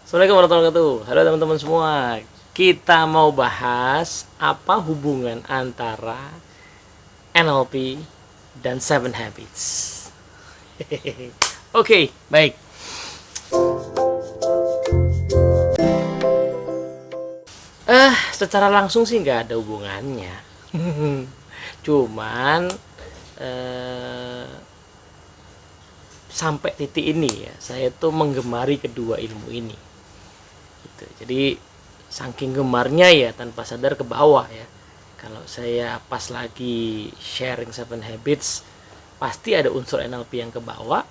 Assalamualaikum warahmatullahi wabarakatuh. Halo teman-teman semua. Kita mau bahas apa hubungan antara NLP dan Seven Habits. Oke, baik. Secara langsung sih nggak ada hubungannya. Cuman eh, sampai titik ini ya, saya tuh menggemari kedua ilmu ini. Gitu. Jadi saking gemarnya ya tanpa sadar ke bawah ya. Kalau saya pas lagi sharing Seven Habits pasti ada unsur NLP yang ke bawah.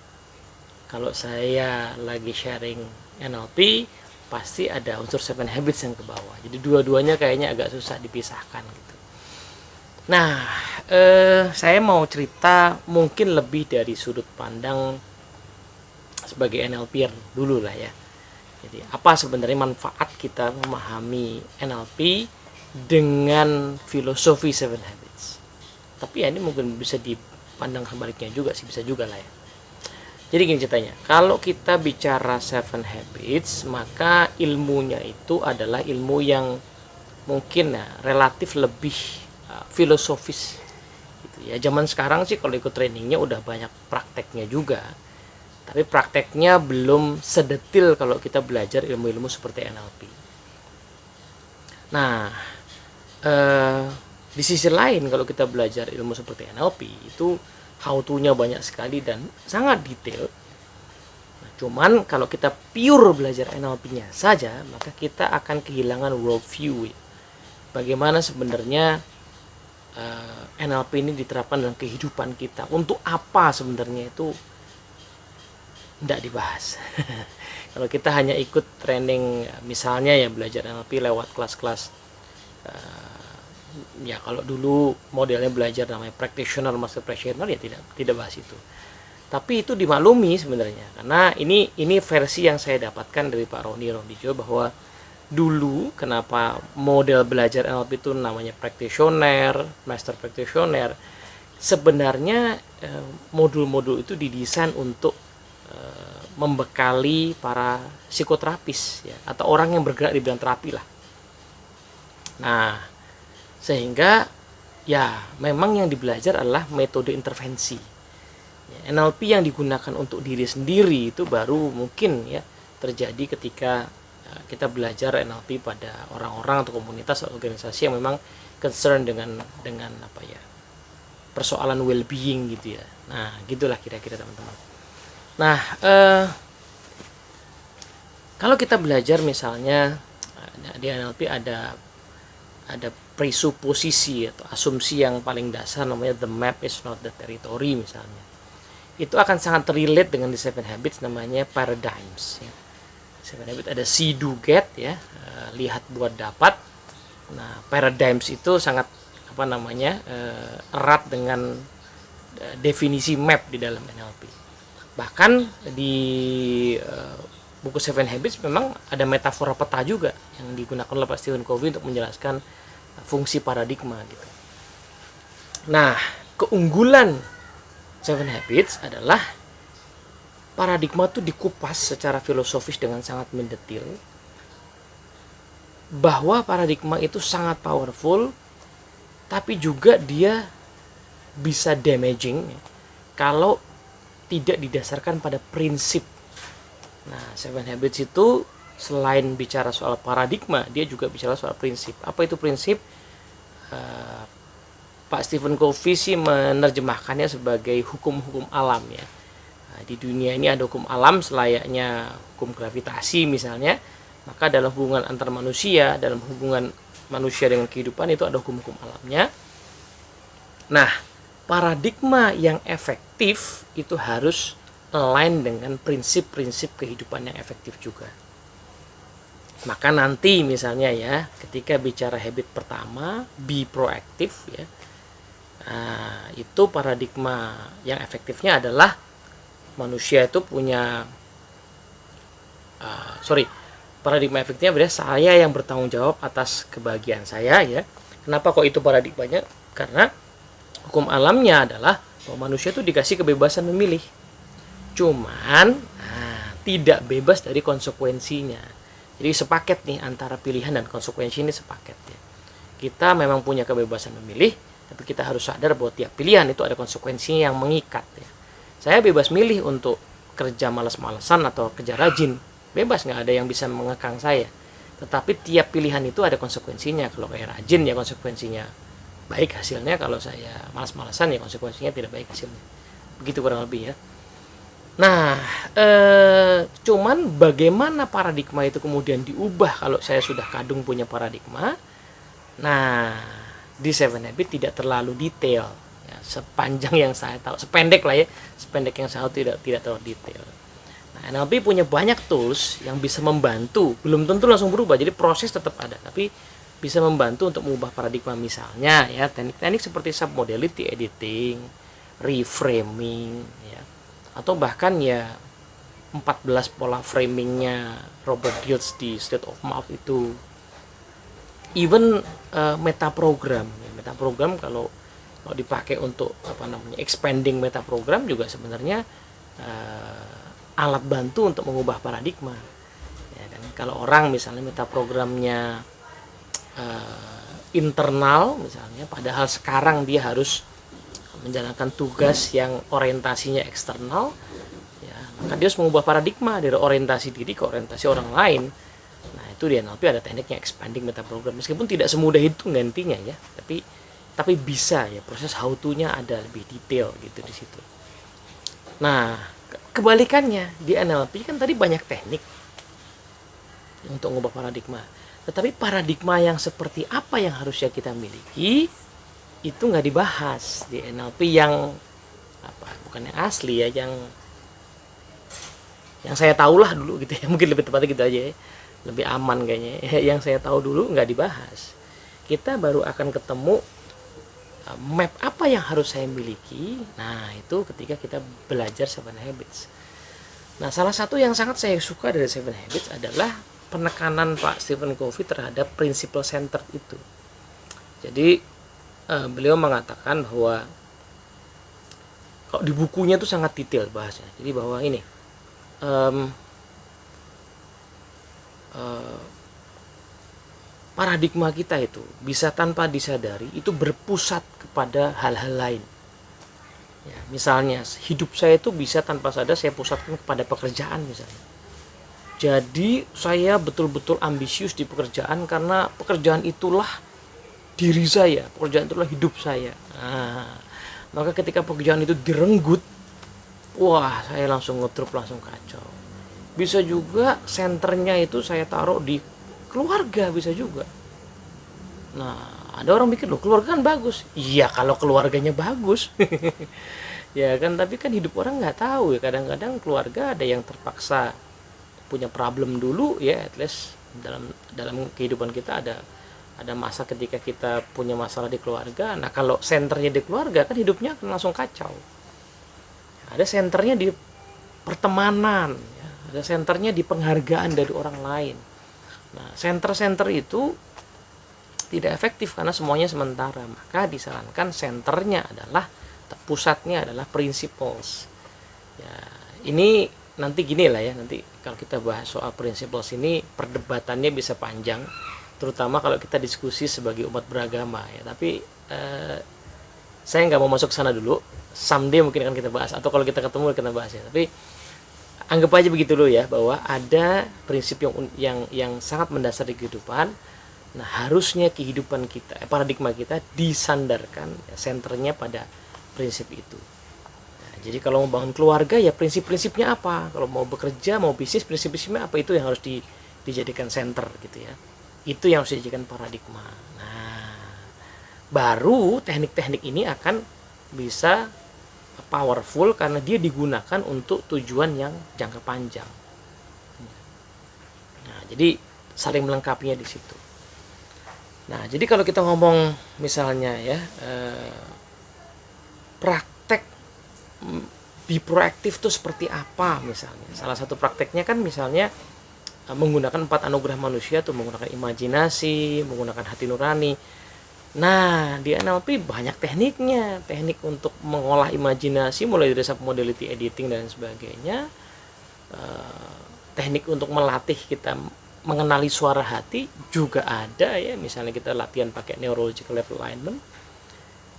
Kalau saya lagi sharing NLP pasti ada unsur Seven Habits yang ke bawah. Jadi dua-duanya kayaknya agak susah dipisahkan gitu. Nah, saya mau cerita mungkin lebih dari sudut pandang sebagai NLP dulu lah ya. Jadi apa sebenarnya manfaat kita memahami NLP dengan filosofi Seven Habits? Tapi ya ini mungkin bisa dipandang sebaliknya juga sih, bisa juga lah ya. Jadi gini ceritanya, kalau kita bicara Seven Habits, maka ilmunya itu adalah ilmu yang mungkin ya relatif lebih filosofis. Gitu ya. Zaman sekarang sih kalau ikut trainingnya udah banyak prakteknya juga. Tapi prakteknya belum sedetil kalau kita belajar ilmu-ilmu seperti NLP. Nah, di sisi lain kalau kita belajar ilmu seperti NLP itu how to-nya banyak sekali dan sangat detail. Nah, cuman kalau kita pure belajar NLP-nya saja, maka kita akan kehilangan world view. Bagaimana sebenarnya NLP ini diterapkan dalam kehidupan kita. Untuk apa sebenarnya itu tidak dibahas. Kalau kita hanya ikut training misalnya ya belajar NLP lewat kelas-kelas ya kalau dulu modelnya belajar namanya practitioner, master practitioner ya tidak bahas itu. Tapi itu dimaklumi sebenarnya karena ini versi yang saya dapatkan dari Pak Roni Rondijo bahwa dulu kenapa model belajar NLP itu namanya practitioner, master practitioner. Sebenarnya modul-modul itu didesain untuk membekali para psikoterapis ya, atau orang yang bergerak di bidang terapi lah. Nah, sehingga ya memang yang dibelajar adalah metode intervensi. Ya, NLP yang digunakan untuk diri sendiri itu baru mungkin ya terjadi ketika kita belajar NLP pada orang-orang atau komunitas atau organisasi yang memang concern dengan apa ya persoalan well-being gitu ya. Nah, gitulah kira-kira teman-teman. Nah, kalau kita belajar misalnya di NLP ada presuposisi atau asumsi yang paling dasar namanya the map is not the territory misalnya. Itu akan sangat relate dengan the Seven Habits namanya paradigms. Ya. Seven Habits ada see do get ya, lihat buat dapat. Nah, paradigms itu sangat apa namanya erat dengan definisi map di dalam NLP. Bahkan di buku Seven Habits memang ada metafora peta juga yang digunakan oleh Pak Stephen Covey untuk menjelaskan fungsi paradigma gitu. Nah, keunggulan Seven Habits adalah paradigma itu dikupas secara filosofis dengan sangat mendetil, bahwa paradigma itu sangat powerful, tapi juga dia bisa damaging kalau tidak didasarkan pada prinsip. Nah, Seven Habits itu selain bicara soal paradigma, dia juga bicara soal prinsip. Apa itu prinsip? Pak Stephen Covey sih menerjemahkannya sebagai hukum-hukum alam ya. Nah, di dunia ini ada hukum alam selayaknya hukum gravitasi misalnya. Maka dalam hubungan antar manusia, dalam hubungan manusia dengan kehidupan itu ada hukum-hukum alamnya. Nah, paradigma yang efektif itu harus align dengan prinsip-prinsip kehidupan yang efektif juga. Maka nanti misalnya ya, ketika bicara habit pertama, be proactive ya. Nah, itu paradigma yang efektifnya adalah manusia itu punya paradigma efektifnya berarti saya yang bertanggung jawab atas kebahagiaan saya ya. Kenapa kok itu paradigmanya? Karena hukum alamnya adalah bahwa manusia itu dikasih kebebasan memilih. Cuman tidak bebas dari konsekuensinya. Jadi sepaket nih antara pilihan dan konsekuensi ini sepaket ya. Kita memang punya kebebasan memilih, tapi kita harus sadar bahwa tiap pilihan itu ada konsekuensinya yang mengikat ya. Saya bebas milih untuk kerja malas-malasan atau kerja rajin, bebas, nggak ada yang bisa mengekang saya. Tetapi tiap pilihan itu ada konsekuensinya. Kalau kayak rajin ya konsekuensinya baik hasilnya, kalau saya malas-malasan ya konsekuensinya tidak baik hasilnya. Begitu kurang lebih ya. Nah, cuman bagaimana paradigma itu kemudian diubah kalau saya sudah kadung punya paradigma. Nah, di Seven Habits tidak terlalu detail ya, sepanjang yang saya tahu, sependek lah ya, sependek yang saya tahu, tidak terlalu detail. Nah, NLP punya banyak tools yang bisa membantu, belum tentu langsung berubah, jadi proses tetap ada, tapi bisa membantu untuk mengubah paradigma. Misalnya ya, teknik-teknik seperti submodality editing, reframing ya, atau bahkan ya 14 pola framingnya Robert Dilts di State of Mind itu. Even metaprogram kalau dipakai untuk expanding metaprogram juga sebenarnya alat bantu untuk mengubah paradigma ya kan. Kalau orang misalnya metaprogramnya internal misalnya, padahal sekarang dia harus menjalankan tugas yang orientasinya eksternal ya, maka dia harus mengubah paradigma dari orientasi diri ke orientasi orang lain. Nah, itu di NLP ada tekniknya expanding metaprogram. Meskipun tidak semudah itu gantinya ya, tapi bisa ya, proses how to-nya ada lebih detail gitu di situ. Nah, kebalikannya di NLP kan tadi banyak teknik untuk mengubah paradigma. Tetapi paradigma yang seperti apa yang harusnya kita miliki itu nggak dibahas di NLP yang bukan yang asli ya, yang saya tahu lah dulu gitu ya, mungkin lebih tepatnya gitu aja ya, lebih aman kayaknya. Yang saya tahu dulu nggak dibahas. Kita baru akan ketemu map apa yang harus saya miliki. Nah, itu ketika kita belajar Seven Habits. Nah, salah satu yang sangat saya suka dari Seven Habits adalah penekanan Pak Stephen Covey terhadap principle centered itu. Jadi beliau mengatakan bahwa kalau di bukunya itu sangat detail bahasnya. Jadi bahwa ini paradigma kita itu bisa tanpa disadari itu berpusat kepada hal-hal lain ya, misalnya hidup saya itu bisa tanpa sadar saya pusatkan kepada pekerjaan misalnya. Jadi saya betul-betul ambisius di pekerjaan karena pekerjaan itulah diri saya, pekerjaan itulah hidup saya. Nah, maka ketika pekerjaan itu direnggut, wah saya langsung ngedrop, langsung kacau. Bisa juga senternya itu saya taruh di keluarga, bisa juga. Nah, ada orang mikir loh keluarga kan bagus. Iya kalau keluarganya bagus. Ya kan, tapi kan hidup orang nggak tahu ya. Kadang-kadang keluarga ada yang terpaksa punya problem dulu ya, at least dalam kehidupan kita ada masa ketika kita punya masalah di keluarga. Nah, kalau senternya di keluarga kan hidupnya akan langsung kacau. Ada senternya di pertemanan ya. Ada senternya di penghargaan dari orang lain. Nah, center itu tidak efektif karena semuanya sementara. Maka disarankan senternya adalah, pusatnya adalah principles. Ya, ini nanti gini lah ya, nanti kalau kita bahas soal principles ini perdebatannya bisa panjang, terutama kalau kita diskusi sebagai umat beragama ya. Tapi saya nggak mau masuk ke sana dulu. Someday mungkin akan kita bahas, atau kalau kita ketemu kita bahas ya. Tapi anggap aja begitu dulu ya, bahwa ada prinsip yang sangat mendasar di kehidupan. Nah, harusnya kehidupan kita, paradigma kita disandarkan ya, senternya pada prinsip itu. Nah, jadi kalau mau bangun keluarga ya prinsip-prinsipnya apa, kalau mau bekerja, mau bisnis, prinsip-prinsipnya apa, itu yang harus dijadikan center gitu ya. Itu yang harus dijadikan paradigma. Nah, baru teknik-teknik ini akan bisa powerful karena dia digunakan untuk tujuan yang jangka panjang. Nah, jadi saling melengkapinya di situ. Nah, jadi kalau kita ngomong misalnya ya praktek be proaktif itu seperti apa misalnya. Salah satu prakteknya kan misalnya menggunakan 4 anugerah manusia tuh, menggunakan imajinasi, menggunakan hati nurani. Nah, di NLP banyak tekniknya, teknik untuk mengolah imajinasi mulai dari submodality editing dan sebagainya, teknik untuk melatih kita mengenali suara hati juga ada ya, misalnya kita latihan pakai neurological level alignment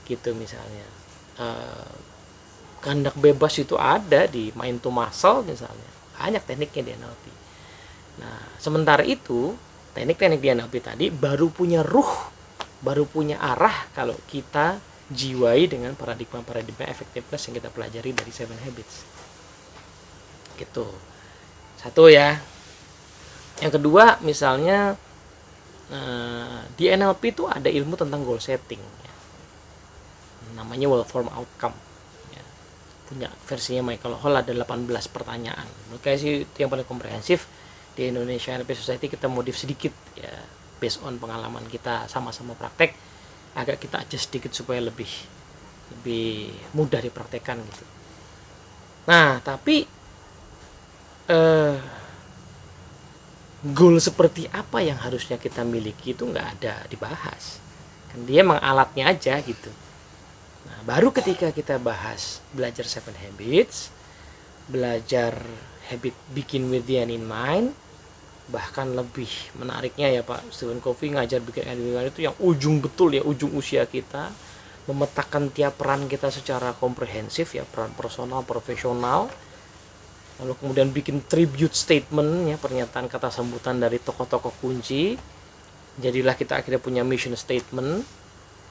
gitu misalnya. Kehendak bebas itu ada di mind to muscle misalnya, banyak tekniknya di NLP. Nah sementara itu teknik-teknik di NLP tadi baru punya ruh, baru punya arah kalau kita jiwai dengan paradigma effectiveness yang kita pelajari dari Seven Habits gitu. Satu ya. Yang kedua misalnya di NLP itu ada ilmu tentang goal setting ya. Namanya well form outcome ya. Punya versinya Michael Hall, ada 18 pertanyaan. Menurut saya sih itu yang paling komprehensif. Di Indonesia NLP Society kita modif sedikit ya, based on pengalaman kita sama-sama praktek, agak kita adjust sedikit supaya lebih mudah dipraktekkan gitu. Nah tapi goal seperti apa yang harusnya kita miliki itu nggak ada dibahas, kan dia emang alatnya aja gitu. Nah baru ketika kita bahas belajar Seven Habits, belajar habit begin with the end in mind, bahkan lebih menariknya ya Pak Stephen Covey ngajar bikin editorial itu yang ujung betul ya, ujung usia kita, memetakan tiap peran kita secara komprehensif ya, peran personal, profesional, lalu kemudian bikin tribute statement ya, pernyataan kata sambutan dari tokoh-tokoh kunci, jadilah kita akhirnya punya mission statement,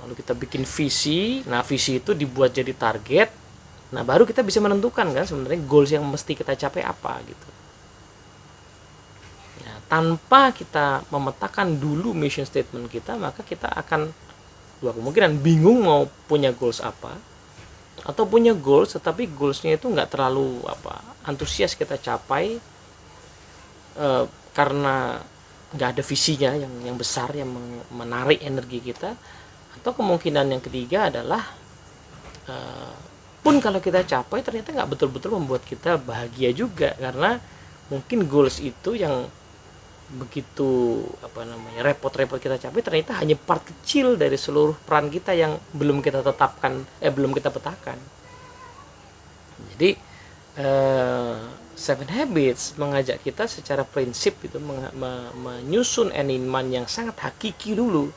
lalu kita bikin visi, nah visi itu dibuat jadi target, nah baru kita bisa menentukan kan sebenarnya goals yang mesti kita capai apa gitu. Tanpa kita memetakan dulu mission statement kita, maka kita akan dua kemungkinan, bingung mau punya goals apa, atau punya goals tetapi goalsnya itu nggak terlalu antusias kita capai karena nggak ada visinya yang besar yang menarik energi kita. Atau kemungkinan yang ketiga adalah pun kalau kita capai ternyata nggak betul-betul membuat kita bahagia juga, karena mungkin goals itu yang begitu repot-repot kita capai ternyata hanya part kecil dari seluruh peran kita yang belum kita tetapkan, belum kita petakan. Jadi Seven Habits mengajak kita secara prinsip itu menyusun end in mind yang sangat hakiki dulu.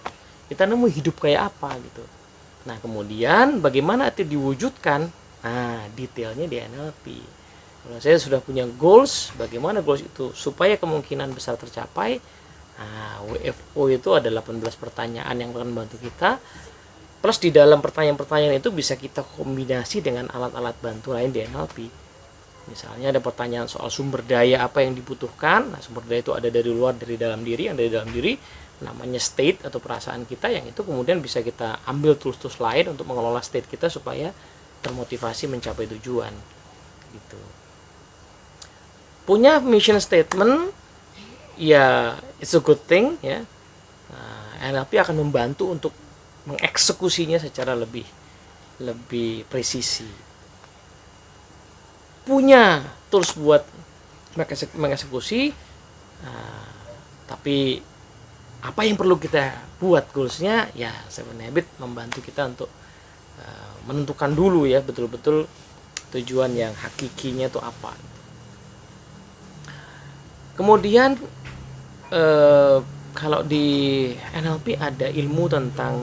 Kita nemu hidup kayak apa gitu. Nah kemudian bagaimana itu diwujudkan? Nah detailnya di NLP. Kalau saya sudah punya goals, bagaimana goals itu supaya kemungkinan besar tercapai? Nah, WFO itu ada 18 pertanyaan yang akan membantu kita. Plus di dalam pertanyaan-pertanyaan itu bisa kita kombinasi dengan alat-alat bantu lain di NLP. Misalnya ada pertanyaan soal sumber daya apa yang dibutuhkan. Nah, sumber daya itu ada dari luar, dari dalam diri. Yang dari dalam diri namanya state atau perasaan kita, yang itu kemudian bisa kita ambil tools-tools lain untuk mengelola state kita supaya termotivasi mencapai tujuan. Gitu. Punya mission statement ya, it's a good thing ya. NLP akan membantu untuk mengeksekusinya secara lebih presisi. Punya tools buat mengeksekusi, tapi apa yang perlu kita buat goalsnya ya, Seven Habit membantu kita untuk menentukan dulu ya betul-betul tujuan yang hakikinya itu apa. Kemudian kalau di NLP ada ilmu tentang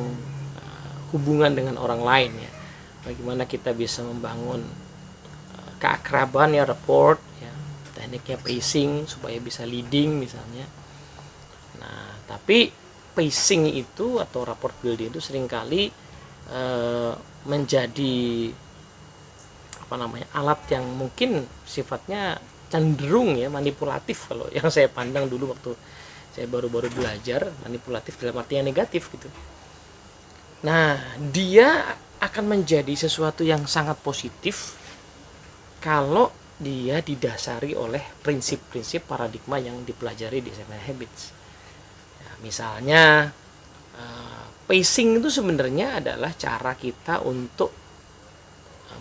hubungan dengan orang lain ya, bagaimana kita bisa membangun keakraban ya, rapport ya, tekniknya pacing supaya bisa leading misalnya. Nah tapi pacing itu atau rapport building itu seringkali menjadi alat yang mungkin sifatnya cenderung ya manipulatif, kalau yang saya pandang dulu waktu saya baru-baru belajar, manipulatif dalam arti yang negatif gitu. Nah dia akan menjadi sesuatu yang sangat positif kalau dia didasari oleh prinsip-prinsip paradigma yang dipelajari di Seven Habits ya, misalnya pacing itu sebenarnya adalah cara kita untuk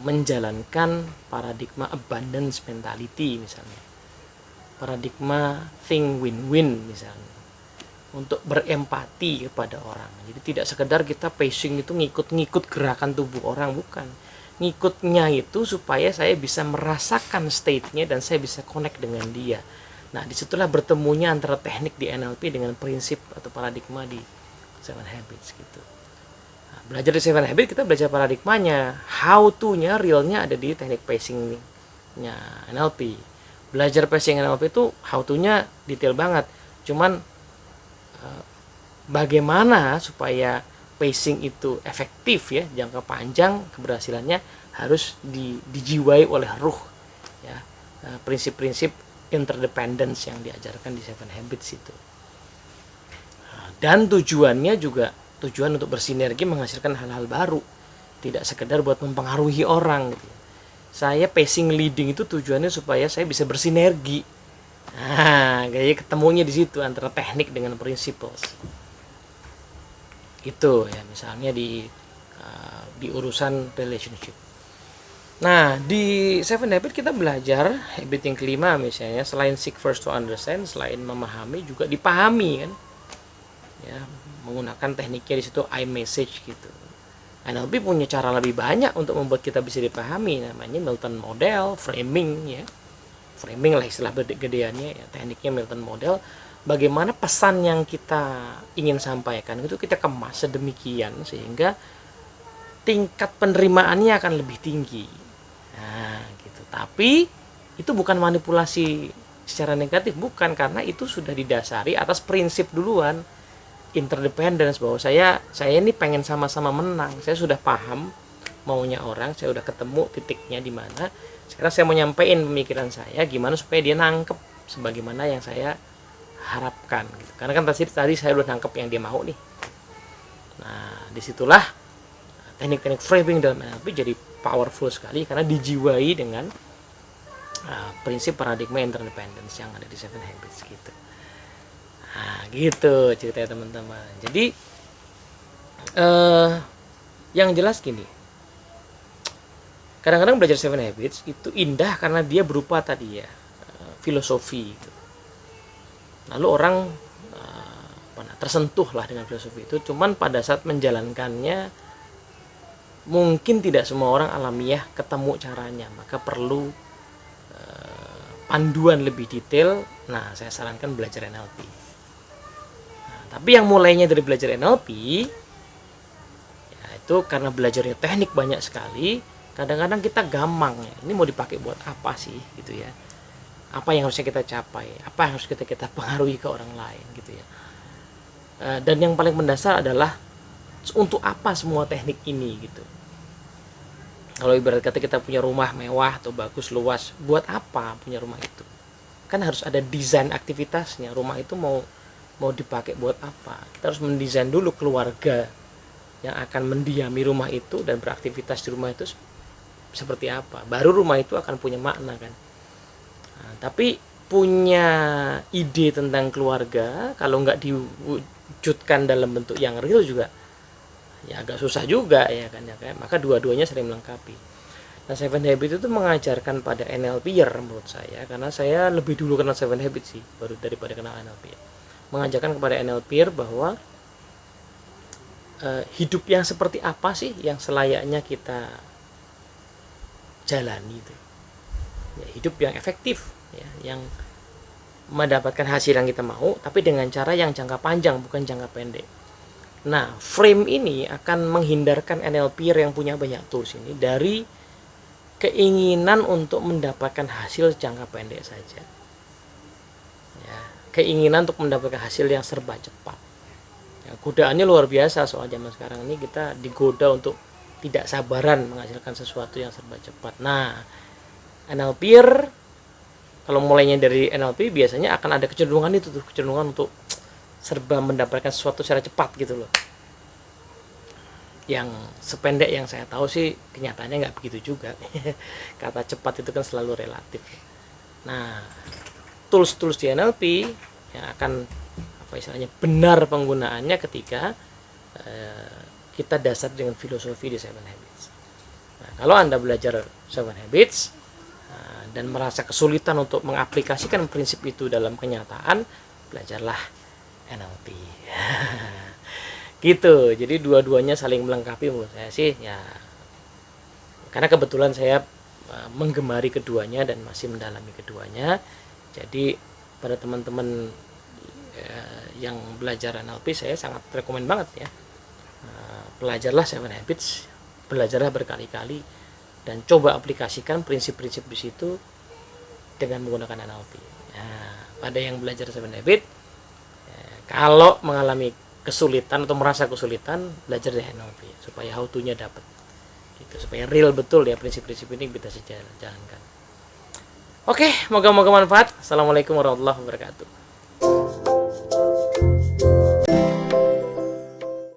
menjalankan paradigma abundance mentality misalnya, paradigma think win-win misalnya, untuk berempati kepada orang. Jadi tidak sekedar kita pacing itu ngikut-ngikut gerakan tubuh orang, bukan. Ngikutnya itu supaya saya bisa merasakan state-nya dan saya bisa connect dengan dia. Nah, disitulah bertemunya antara teknik di NLP dengan prinsip atau paradigma di Seven Habits gitu. Nah, belajar di Seven Habits kita belajar paradigmanya, how to-nya realnya ada di teknik pacing-nya NLP. Belajar pacing NLP itu how to-nya detail banget. Cuman bagaimana supaya pacing itu efektif ya, jangka panjang keberhasilannya harus dijiwai oleh ruh ya. Prinsip-prinsip interdependence yang diajarkan di Seven Habits itu. Dan tujuannya juga tujuan untuk bersinergi menghasilkan hal-hal baru, tidak sekedar buat mempengaruhi orang gitu. Saya pacing leading itu tujuannya supaya saya bisa bersinergi. Nah, kayak ketemunya di situ antara teknik dengan principles. Itu ya, misalnya di urusan relationship. Nah, di Seven Habits kita belajar habit yang kelima misalnya, selain seek first to understand, selain memahami juga dipahami kan. Ya, menggunakan tekniknya di situ iMessage gitu. NLP punya cara lebih banyak untuk membuat kita bisa dipahami, namanya Milton Model, framing ya. Framing lah istilah gedeannya ya, tekniknya Milton Model. Bagaimana pesan yang kita ingin sampaikan itu kita kemas sedemikian sehingga tingkat penerimaannya akan lebih tinggi. Nah, gitu. Tapi itu bukan manipulasi secara negatif, bukan, karena itu sudah didasari atas prinsip duluan, interdependence, bahwa saya ini pengen sama-sama menang. Saya sudah paham maunya orang, saya udah ketemu titiknya di mana. Sekarang saya mau nyampein pemikiran saya gimana supaya dia nangkep sebagaimana yang saya harapkan gitu. Karena kan tadi saya udah nangkep yang dia mau nih. Nah, disitulah teknik-teknik framing dalam NLP jadi powerful sekali karena dijiwai dengan prinsip paradigma interdependence yang ada di Seven Habits gitu. Nah, gitu ceritanya teman-teman. Jadi yang jelas gini, kadang-kadang belajar Seven Habits itu indah karena dia berupa tadi ya filosofi gitu. Lalu orang tersentuh lah dengan filosofi itu, cuman pada saat menjalankannya mungkin tidak semua orang alamiah ketemu caranya, maka perlu panduan lebih detail. Nah, saya sarankan belajar NLP. Nah, tapi yang mulainya dari belajar NLP ya itu karena belajarnya teknik banyak sekali, kadang-kadang kita gampang ya, ini mau dipakai buat apa sih gitu ya, apa yang harusnya kita capai, apa yang harus kita pengaruhi ke orang lain gitu ya. Dan yang paling mendasar adalah untuk apa semua teknik ini gitu. Kalau ibarat kata kita punya rumah mewah atau bagus luas, buat apa punya rumah itu? Kan harus ada desain aktivitasnya. Rumah itu mau dipakai buat apa? Kita harus mendesain dulu keluarga yang akan mendiami rumah itu dan beraktivitas di rumah itu seperti apa. Baru rumah itu akan punya makna kan. Nah, tapi punya ide tentang keluarga kalau nggak diwujudkan dalam bentuk yang real juga ya agak susah juga ya kan ya kan. Maka dua-duanya saling melengkapi. Nah, Seven Habits itu mengajarkan pada NLPer menurut saya, karena saya lebih dulu kenal Seven Habits sih baru daripada kenal NLP. Mengajarkan kepada NLPer bahwa hidup yang seperti apa sih yang selayaknya kita jalani itu. Ya, hidup yang efektif ya, yang mendapatkan hasil yang kita mau tapi dengan cara yang jangka panjang bukan jangka pendek. Nah, frame ini akan menghindarkan NLPer yang punya banyak tools ini dari keinginan untuk mendapatkan hasil jangka pendek saja ya, keinginan untuk mendapatkan hasil yang serba cepat ya, godaannya luar biasa. Soal zaman sekarang ini kita digoda untuk tidak sabaran menghasilkan sesuatu yang serba cepat. Nah, NLPer kalau mulainya dari NLP biasanya akan ada kecenderungan itu tuh, kecenderungan untuk serba mendapatkan sesuatu secara cepat gitu loh. Yang sependek yang saya tahu sih kenyataannya nggak begitu juga. Kata cepat itu kan selalu relatif. Nah, tools-tools di NLP yang akan apa istilahnya benar penggunaannya ketika kita dasar dengan filosofi di Seven Habits. Nah, kalau Anda belajar Seven Habits dan merasa kesulitan untuk mengaplikasikan prinsip itu dalam kenyataan, belajarlah NLP. Gitu. Jadi dua-duanya saling melengkapi menurut saya sih ya. Karena kebetulan saya menggemari keduanya dan masih mendalami keduanya. Jadi pada teman-teman yang belajar NLP, saya sangat rekomen banget ya. Belajarlah 7 Habits, belajarlah berkali-kali, dan coba aplikasikan prinsip-prinsip di situ dengan menggunakan NLP. Nah, pada yang belajar 7 Habits, kalau mengalami kesulitan atau merasa kesulitan, belajar dari NLP supaya how to-nya dapat, gitu, supaya real betul ya prinsip-prinsip ini bisa dijalankan. Oke, moga-moga manfaat. Assalamualaikum warahmatullahi wabarakatuh.